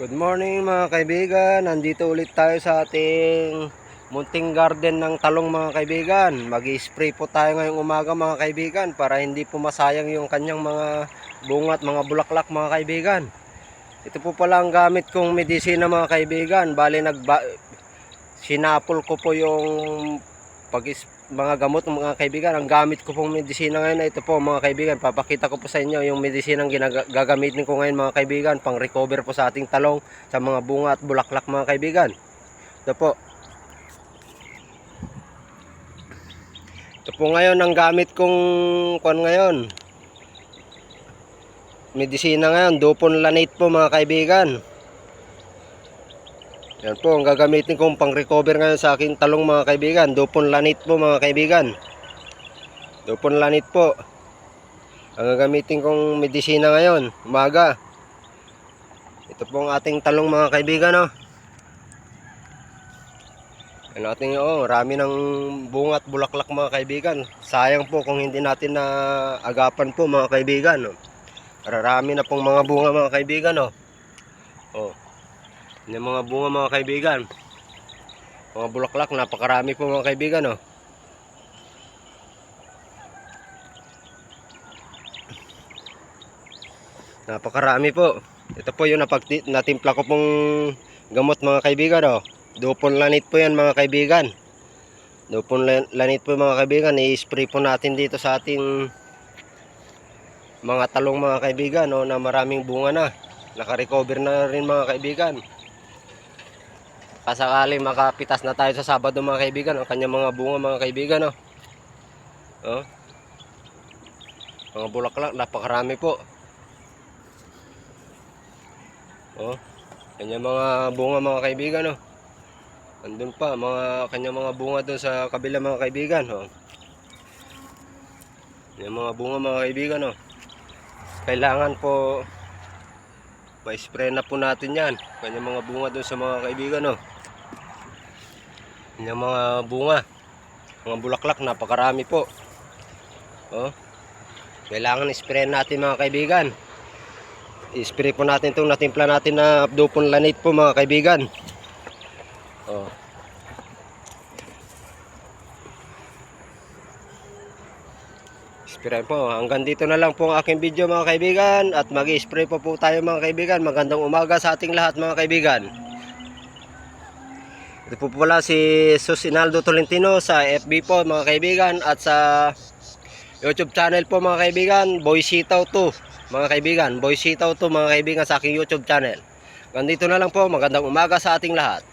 Good morning mga kaibigan, nandito ulit tayo sa ating munting garden ng talong mga kaibigan. Mag-i-spray po tayo ngayong umaga mga kaibigan para hindi po masayang yung kanyang mga bunga at mga bulaklak mga kaibigan. Ito po pala ang gamit kong medisina mga kaibigan. Bali sinapol ko po yung mga gamot ng mga kaibigan. Ang gamit ko pong medisina ngayon na ito po mga kaibigan. Papakita ko po sa inyo yung medisinang gagamitin ko ngayon mga kaibigan. Pang recover po sa ating talong, sa mga bunga at bulaklak mga kaibigan. Ito po. Ito po ngayon ang gamit kong medisina ngayon. Dupon Lanate po mga kaibigan. Yan po ang gagamitin kong pang recover ngayon sa aking talong mga kaibigan. Dupon Lanate po mga kaibigan. Dupon Lanate po ang gagamitin kong medisina ngayon umaga. Ito po ang ating talong mga kaibigan. Ano ating marami ng bunga at bulaklak mga kaibigan. Sayang po kung hindi natin na agapan po mga kaibigan. Marami na pong mga bunga mga kaibigan. Yung mga bunga mga kaibigan. Mga bulaklak napakarami po mga kaibigan. Napakarami po. Ito po yung natimpla ko pong gamot mga kaibigan. Dupon Lanate po yan mga kaibigan. Dupon Lanate po mga kaibigan. I-spray po natin dito sa ating mga talong mga kaibigan na maraming bunga na. Naka-recover na rin mga kaibigan. Kasakali makapitas na tayo sa Sabado mga kaibigan. Ang kanyang mga bunga mga kaibigan. Mga bulaklak napakarami po. Kanyang mga bunga mga kaibigan. Andun pa kanyang mga bunga doon sa kabila mga kaibigan. Yung mga bunga mga kaibigan. Kailangan po ma-spray na po natin yan. Kanyang mga bunga doon sa mga kaibigan. Kanyang mga bunga, mga bulaklak napakarami po. Kailangan i-spray natin mga kaibigan. I-spray po natin itong natimpla natin na Dupon Lanate po mga kaibigan. Spray po. Hanggang dito na lang po ang aking video mga kaibigan. At mag-i-spray po tayo mga kaibigan. Magandang umaga sa ating lahat mga kaibigan. Ito po pala si Sus Inaldo Tolentino sa FB po mga kaibigan. At sa YouTube channel po mga kaibigan, Boy Sitaw 2 mga kaibigan. Boy Sitaw 2 mga kaibigan sa aking YouTube channel. Hanggang dito na lang po. Magandang umaga sa ating lahat.